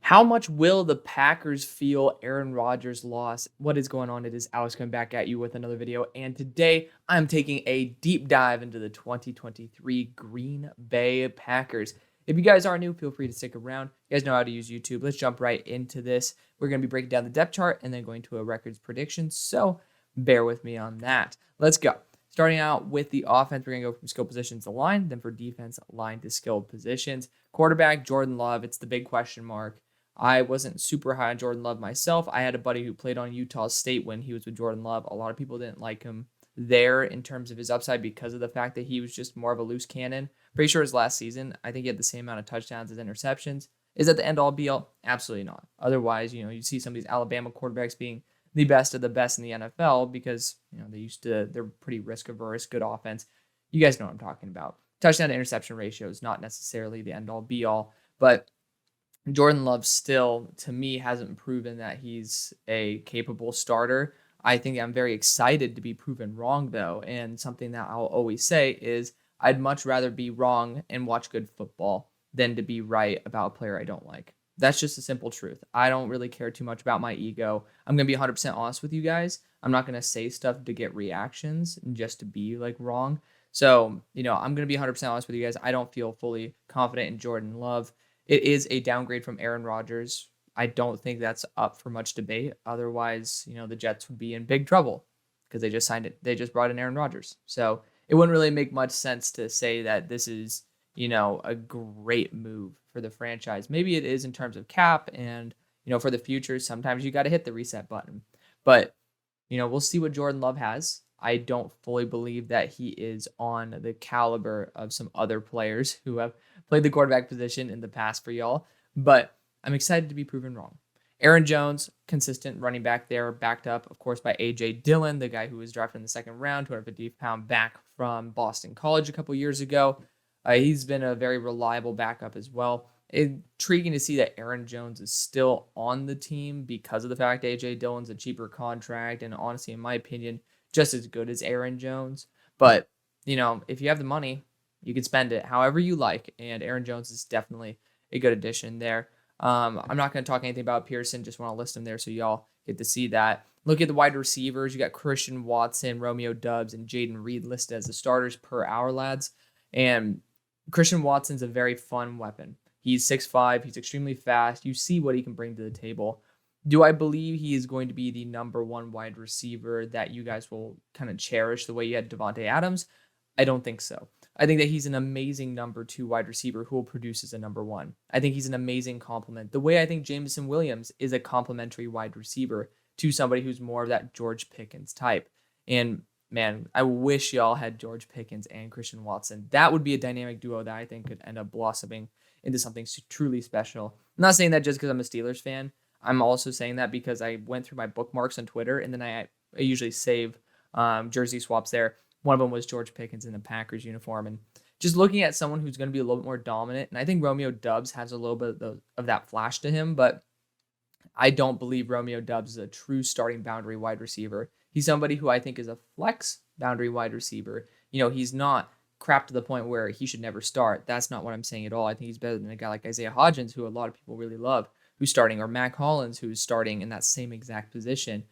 How much will the Packers feel Aaron Rodgers' loss? What is going on? It is Alex coming back at you with another video. And today I'm taking a deep dive into the 2023 Green Bay Packers. If you guys are new, feel free to stick around. You guys know how to use YouTube. Let's jump right into this. We're going to be breaking down the depth chart and then going to a records prediction. So bear with me on that. Let's go. Starting out with the offense, we're going to go from skill positions to line, then for defense, line to skilled positions. Quarterback, Jordan Love. It's the big question mark. I wasn't super high on Jordan Love myself. I had a buddy who played on Utah State when he was with Jordan Love. A lot of people didn't like him there in terms of his upside because of the fact that he was just more of a loose cannon. Pretty sure his last season, I think he had the same amount of touchdowns as interceptions. Is that the end all be all? Absolutely not. Otherwise, you see some of these Alabama quarterbacks being the best of the best in the NFL because, they're pretty risk averse, good offense. You guys know what I'm talking about. Touchdown to interception ratio is not necessarily the end all be all, but Jordan Love still, to me, hasn't proven that he's a capable starter. I think I'm very excited to be proven wrong, though. And something that I'll always say is I'd much rather be wrong and watch good football than to be right about a player I don't like. That's just a simple truth. I don't really care too much about my ego. I'm going to be 100% honest with you guys. I'm not going to say stuff to get reactions and just to be wrong. So, I'm going to be 100% honest with you guys. I don't feel fully confident in Jordan Love. It is a downgrade from Aaron Rodgers. I don't think that's up for much debate. Otherwise, the Jets would be in big trouble because they just signed it. They just brought in Aaron Rodgers. So it wouldn't really make much sense to say that this is, a great move for the franchise. Maybe it is in terms of cap and, for the future, sometimes you got to hit the reset button. But, we'll see what Jordan Love has. I don't fully believe that he is on the caliber of some other players who have played the quarterback position in the past for y'all, but I'm excited to be proven wrong. Aaron Jones, consistent running back there, backed up, of course, by A.J. Dillon, the guy who was drafted in the second round, 250-pound back from Boston College a couple years ago. He's been a very reliable backup as well. Intriguing to see that Aaron Jones is still on the team because of the fact A.J. Dillon's a cheaper contract, and honestly, in my opinion, just as good as Aaron Jones. But, if you have the money, you can spend it however you like. And Aaron Jones is definitely a good addition there. I'm not going to talk anything about Pearson. Just want to list them there so y'all get to see that. Look at the wide receivers. You got Christian Watson, Romeo Doubs, and Jaden Reed listed as the starters per hour, lads. And Christian Watson's a very fun weapon. He's 6'5". He's extremely fast. You see what he can bring to the table. Do I believe he is going to be the number one wide receiver that you guys will kind of cherish the way you had Devontae Adams? I don't think so. I think that he's an amazing number 2 wide receiver who will produce as a number 1. I think he's an amazing complement. The way I think Jameson Williams is a complementary wide receiver to somebody who's more of that George Pickens type. And man, I wish y'all had George Pickens and Christian Watson. That would be a dynamic duo that I think could end up blossoming into something truly special. I'm not saying that just because I'm a Steelers fan. I'm also saying that because I went through my bookmarks on Twitter, and then I usually save jersey swaps there. One of them was George Pickens in the Packers uniform. And just looking at someone who's going to be a little bit more dominant, and I think Romeo Doubs has a little bit of that flash to him, but I don't believe Romeo Doubs is a true starting boundary wide receiver. He's somebody who I think is a flex boundary wide receiver. He's not crap to the point where he should never start. That's not what I'm saying at all. I think he's better than a guy like Isaiah Hodgins, who a lot of people really love, who's starting, or Mac Hollins, who's starting in that same exact position.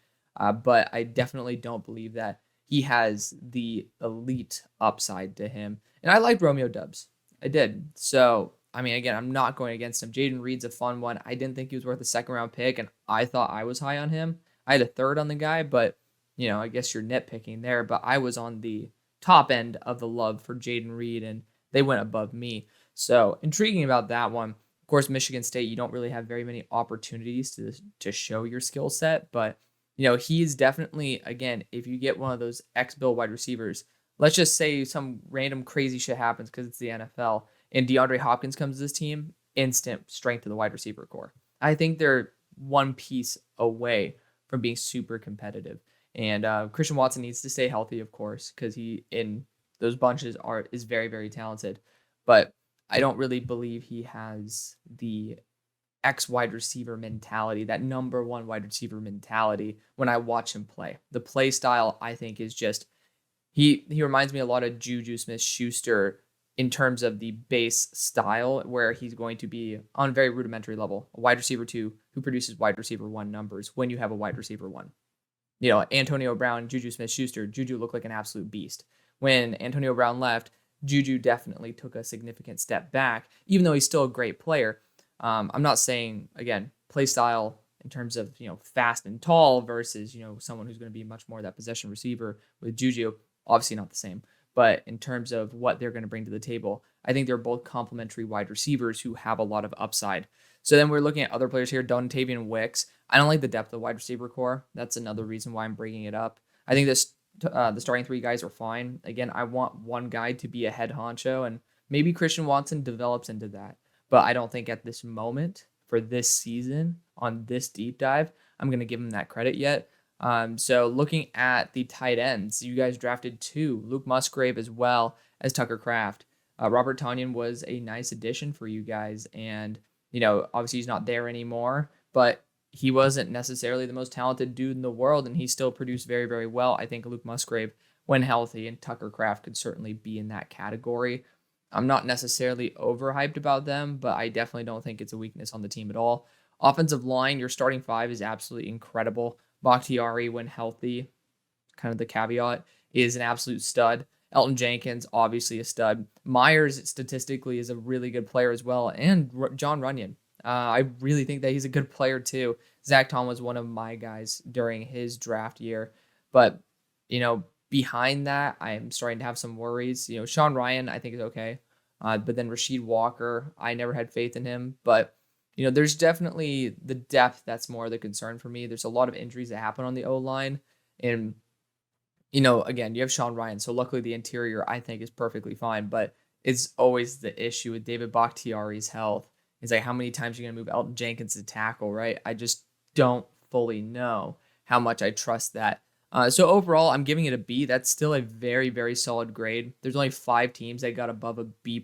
But I definitely don't believe that he has the elite upside to him. And I liked Romeo Doubs. I did. So, again, I'm not going against him. Jaden Reed's a fun one. I didn't think he was worth a second-round pick, and I thought I was high on him. I had a third on the guy, but, I guess you're nitpicking there. But I was on the top end of the love for Jaden Reed, and they went above me. So, intriguing about that one. Of course, Michigan State, you don't really have very many opportunities to show your skill set, but he is definitely, again, if you get one of those ex-Bill wide receivers, let's just say some random crazy shit happens because it's the NFL, and DeAndre Hopkins comes to this team, instant strength to the wide receiver core. I think they're one piece away from being super competitive. And Christian Watson needs to stay healthy, of course, because he, in those bunches, is very, very talented. But I don't really believe he has the X wide receiver mentality, that number 1 wide receiver mentality when I watch him play. The play style, I think, is just, he reminds me a lot of Juju Smith-Schuster in terms of the base style, where he's going to be on a very rudimentary level, a wide receiver 2 who produces wide receiver 1 numbers when you have a wide receiver 1. Antonio Brown, Juju Smith-Schuster, Juju looked like an absolute beast. When Antonio Brown left, Juju definitely took a significant step back, even though he's still a great player. I'm not saying, again, play style in terms of, fast and tall versus, someone who's going to be much more that possession receiver with Juju, obviously not the same. But in terms of what they're going to bring to the table, I think they're both complementary wide receivers who have a lot of upside. So then we're looking at other players here, Dontavian Wicks. I don't like the depth of the wide receiver core. That's another reason why I'm bringing it up. I think the starting 3 guys are fine. Again, I want one guy to be a head honcho, and maybe Christian Watson develops into that. But I don't think at this moment for this season on this deep dive, I'm going to give him that credit yet. So looking at the tight ends, you guys drafted 2, Luke Musgrave as well as Tucker Kraft. Robert Tonyan was a nice addition for you guys, and obviously he's not there anymore, but he wasn't necessarily the most talented dude in the world, and he still produced very, very well. I think Luke Musgrave, when healthy, and Tucker Kraft could certainly be in that category. I'm not necessarily overhyped about them, but I definitely don't think it's a weakness on the team at all. Offensive line, your starting 5 is absolutely incredible. Bakhtiari, when healthy, kind of the caveat, is an absolute stud. Elton Jenkins, obviously a stud. Myers, statistically, is a really good player as well. And John Runyon. I really think that he's a good player too. Zach Tom was one of my guys during his draft year. But, behind that, I'm starting to have some worries. Sean Ryan, I think is okay. But then Rasheed Walker, I never had faith in him. But, there's definitely the depth that's more the concern for me. There's a lot of injuries that happen on the O-line. And, again, you have Sean Ryan. So luckily the interior, I think, is perfectly fine. But it's always the issue with David Bakhtiari's health. It's like, how many times are you going to move Elton Jenkins to tackle, right? I just don't fully know how much I trust that. So overall, I'm giving it a B. That's still a very, very solid grade. There's only 5 teams that got above a B+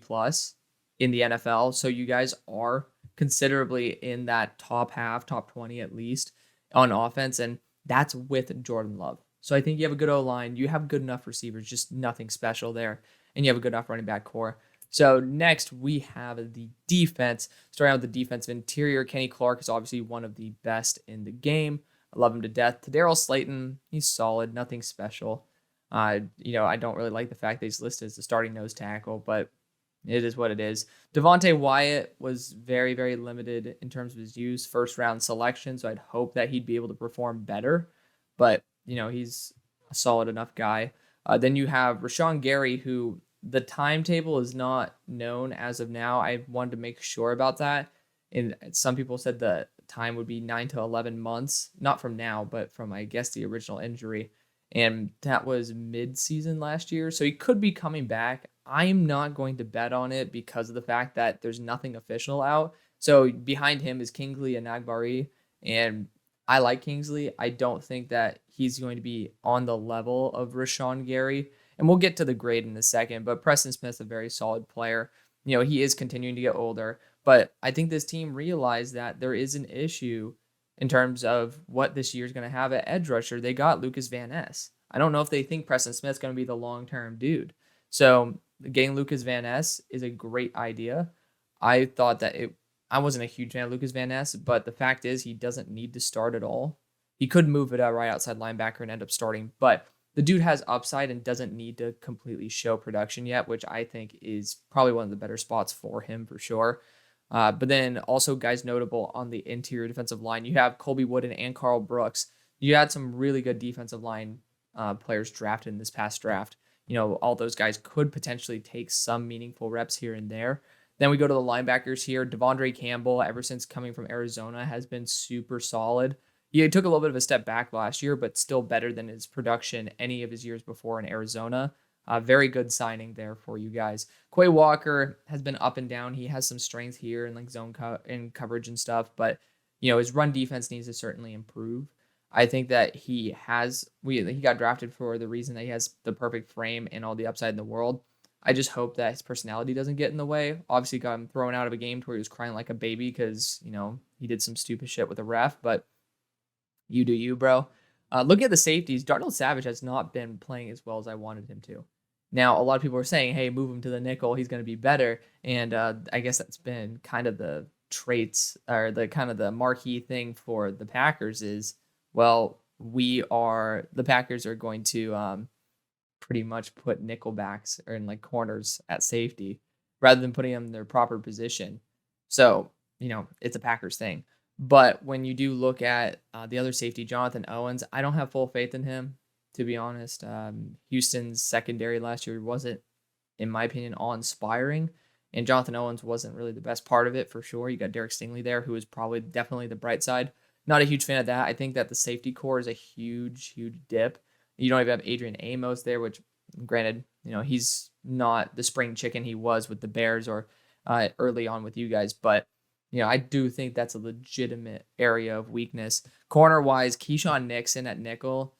in the NFL. So you guys are considerably in that top half, top 20 at least, on offense. And that's with Jordan Love. So I think you have a good O-line. You have good enough receivers, just nothing special there. And you have a good enough running back core. So next we have the defense. Starting out with the defensive interior, Kenny Clark is obviously one of the best in the game. I love him to death. Darryl Slayton, he's solid, nothing special. I don't really like the fact that he's listed as the starting nose tackle, but it is what it is. Devontae Wyatt was very, very limited in terms of his use, first round selection, so I'd hope that he'd be able to perform better. But, he's a solid enough guy. Then you have Rashawn Gary, who the timetable is not known as of now. I wanted to make sure about that. And some people said the time would be 9 to 11 months, not from now, but from, I guess, the original injury. And that was mid-season last year. So he could be coming back. I'm not going to bet on it because of the fact that there's nothing official out. So behind him is Kingsley Enagbare. And I like Kingsley. I don't think that he's going to be on the level of Rashawn Gary. And we'll get to the grade in a second, but Preston Smith's a very solid player. He is continuing to get older, but I think this team realized that there is an issue in terms of what this year's going to have at edge rusher. They got Lucas Van Ness. I don't know if they think Preston Smith's going to be the long-term dude. So getting Lucas Van Ness is a great idea. I thought that I wasn't a huge fan of Lucas Van Ness, but the fact is he doesn't need to start at all. He could move it out right outside linebacker and end up starting, but the dude has upside and doesn't need to completely show production yet, which I think is probably one of the better spots for him for sure. But then also guys notable on the interior defensive line, you have Colby Wooden and Carl Brooks. You had some really good defensive line players drafted in this past draft. All those guys could potentially take some meaningful reps here and there. Then we go to the linebackers here. Devondre Campbell, ever since coming from Arizona, has been super solid. He took a little bit of a step back last year, but still better than his production any of his years before in Arizona. Very good signing there for you guys. Quay Walker has been up and down. He has some strength here in zone in coverage and stuff, but his run defense needs to certainly improve. I think that he got drafted for the reason that he has the perfect frame and all the upside in the world. I just hope that his personality doesn't get in the way. Obviously got him thrown out of a game where he was crying like a baby because, he did some stupid shit with a ref, but you do you, bro. Look at the safeties. Darnell Savage has not been playing as well as I wanted him to. Now, a lot of people are saying, hey, move him to the nickel. He's going to be better. And I guess that's been kind of the traits or the kind of the marquee thing for the Packers is, well, the Packers are going to pretty much put nickelbacks or in like corners at safety rather than putting them in their proper position. So, it's a Packers thing. But when you do look at the other safety, Jonathan Owens, I don't have full faith in him, to be honest. Houston's secondary last year wasn't, in my opinion, awe-inspiring. And Jonathan Owens wasn't really the best part of it for sure. You got Derek Stingley there, who is probably definitely the bright side. Not a huge fan of that. I think that the safety core is a huge, huge dip. You don't even have Adrian Amos there, which, granted, he's not the spring chicken he was with the Bears or early on with you guys. But, I do think that's a legitimate area of weakness. Corner-wise, Keyshawn Nixon at nickel,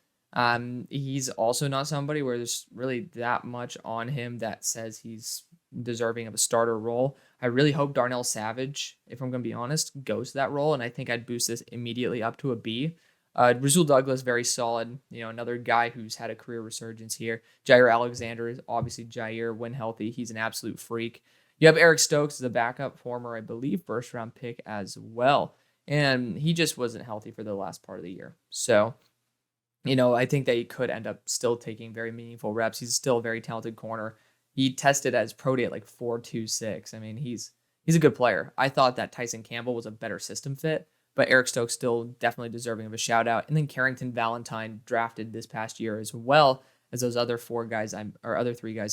he's also not somebody where there's really that much on him that says he's deserving of a starter role. I really hope Darnell Savage, if I'm going to be honest, goes to that role, and I think I'd boost this immediately up to a B. Rasul Douglas, very solid. Another guy who's had a career resurgence here. Jair Alexander is obviously Jair when healthy. He's an absolute freak. You have Eric Stokes as a backup, former, I believe, first-round pick as well. And he just wasn't healthy for the last part of the year. So, I think that he could end up still taking very meaningful reps. He's still a very talented corner. He tested as pro day at like 4.26. I mean, he's a good player. I thought that Tyson Campbell was a better system fit, but Eric Stokes still definitely deserving of a shout out. And then Carrington Valentine drafted this past year as well as those other three guys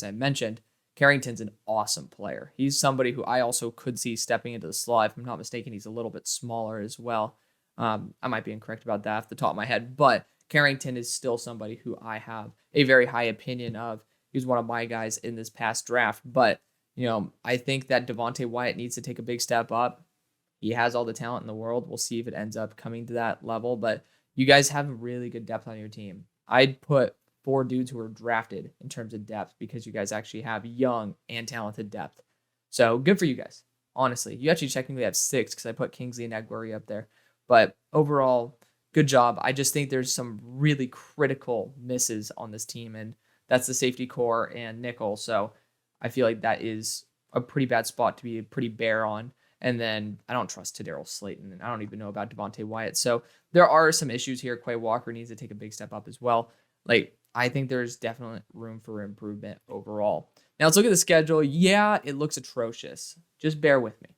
I mentioned. Carrington's an awesome player. He's somebody who I also could see stepping into the slot. If I'm not mistaken, he's a little bit smaller as well. I might be incorrect about that off the top of my head, but Carrington is still somebody who I have a very high opinion of. He was one of my guys in this past draft, but I think that Devonte Wyatt needs to take a big step up. He has all the talent in the world. We'll see if it ends up coming to that level, but you guys have really good depth on your team. I'd put 4 dudes who are drafted in terms of depth because you guys actually have young and talented depth. So good for you guys. Honestly, you actually technically have 6 because I put Kingsley and Aguirre up there. But overall, good job. I just think there's some really critical misses on this team, and that's the safety core and nickel. So I feel like that is a pretty bad spot to be pretty bare on. And then I don't trust Tadarius Slayton, and I don't even know about Devonte Wyatt. So there are some issues here. Quay Walker needs to take a big step up as well. I think there's definitely room for improvement overall. Now let's look at the schedule. Yeah, it looks atrocious. Just bear with me.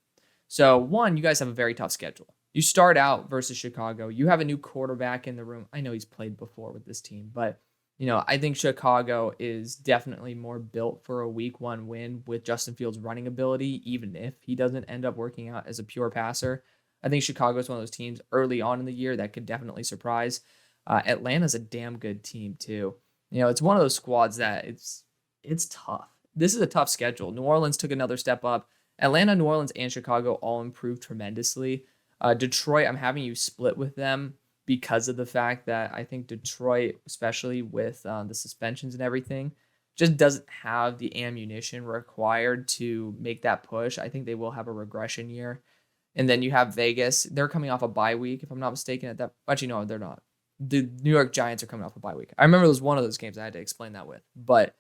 So one, you guys have a very tough schedule. You start out versus Chicago. You have a new quarterback in the room. I know he's played before with this team, but I think Chicago is definitely more built for a week 1 win with Justin Fields' running ability, even if he doesn't end up working out as a pure passer. I think Chicago is one of those teams early on in the year that could definitely surprise. Atlanta's a damn good team too. It's one of those squads that it's tough. This is a tough schedule. New Orleans took another step up. Atlanta, New Orleans, and Chicago all improved tremendously. Detroit, I'm having you split with them because of the fact that I think Detroit, especially with the suspensions and everything, just doesn't have the ammunition required to make that push. I think they will have a regression year. And then you have Vegas. They're coming off a bye week, if I'm not mistaken. Actually, no, they're not. The New York Giants are coming off a bye week. I remember it was one of those games I had to explain that with. But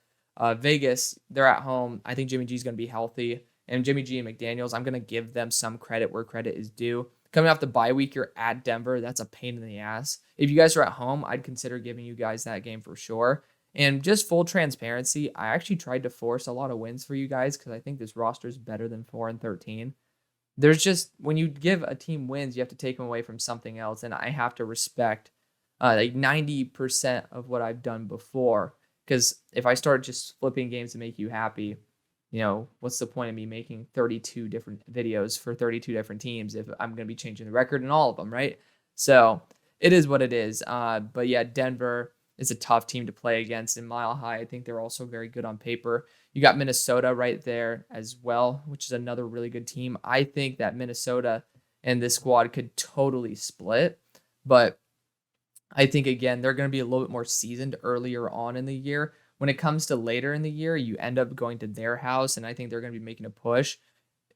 Vegas, they're at home. I think Jimmy G is going to be healthy. And Jimmy G and McDaniels, I'm going to give them some credit where credit is due. Coming off the bye week, you're at Denver. That's a pain in the ass. If you guys are at home, I'd consider giving you guys that game for sure. And just full transparency, I actually tried to force a lot of wins for you guys because I think this roster is better than 4-13. There's just, when you give a team wins, you have to take them away from something else. And I have to respect 90% of what I've done before. Because if I start just flipping games to make you happy, what's the point of me making 32 different videos for 32 different teams if I'm going to be changing the record in all of them, right? So it is what it is. But yeah, Denver is a tough team to play against in Mile High. I think they're also very good on paper. You got Minnesota right there as well, which is another really good team. I think that Minnesota and this squad could totally split, but I think, again, they're going to be a little bit more seasoned earlier on in the year. When it comes to later in the year, you end up going to their house, and I think they're going to be making a push.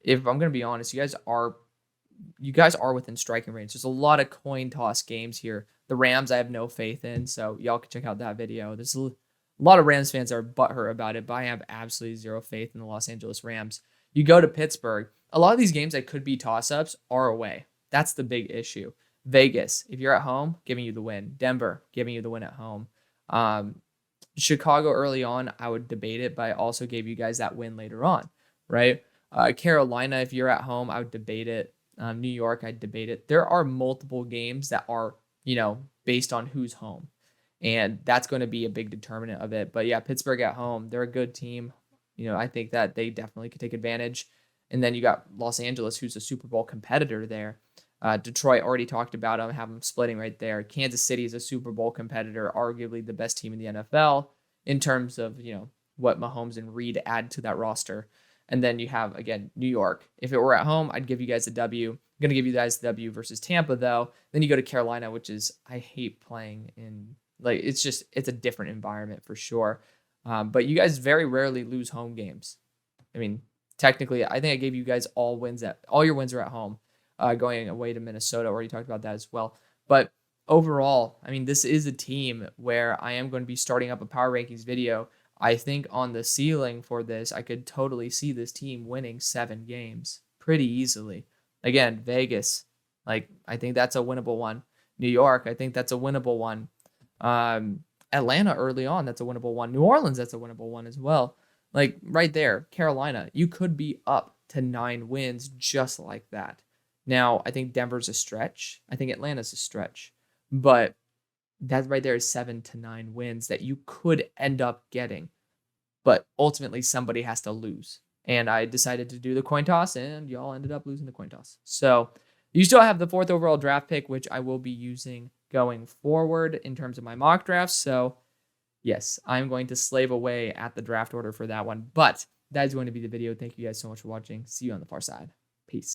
If I'm going to be honest, you guys are within striking range. There's a lot of coin toss games here. The Rams, I have no faith in, so y'all can check out that video. There's a lot of Rams fans are butthurt about it, but I have absolutely zero faith in the Los Angeles Rams. You go to Pittsburgh, a lot of these games that could be toss-ups are away. That's the big issue. Vegas, if you're at home, giving you the win. Denver, giving you the win at home. Chicago early on, I would debate it, but I also gave you guys that win later on, right? Carolina, if you're at home, I would debate it. New York, I'd debate it. There are multiple games that are, based on who's home. And that's going to be a big determinant of it. But yeah, Pittsburgh at home, they're a good team. I think that they definitely could take advantage. And then you got Los Angeles, who's a Super Bowl competitor there. Detroit, already talked about them, have them splitting right there. Kansas City is a Super Bowl competitor, arguably the best team in the NFL in terms of, what Mahomes and Reed add to that roster. And then you have, again, New York. If it were at home, I'd give you guys a W. I'm going to give you guys the W versus Tampa, though. Then you go to Carolina, which is, I hate playing in, it's a different environment for sure. But you guys very rarely lose home games. I mean, technically, I think I gave you guys all your wins are at home. Going away to Minnesota, already talked about that as well. But overall, I mean, this is a team where I am going to be starting up a power rankings video. I think on the ceiling for this, I could totally see this team winning 7 games pretty easily. Again, Vegas, I think that's a winnable one. New York, I think that's a winnable one. Atlanta early on, that's a winnable one. New Orleans, that's a winnable one as well. Right there, Carolina, you could be up to 9 wins just like that. Now, I think Denver's a stretch. I think Atlanta's a stretch. But that right there is 7 to 9 wins that you could end up getting. But ultimately, somebody has to lose. And I decided to do the coin toss, and y'all ended up losing the coin toss. So you still have the 4th overall draft pick, which I will be using going forward in terms of my mock drafts. So yes, I'm going to slave away at the draft order for that one. But that is going to be the video. Thank you guys so much for watching. See you on the far side.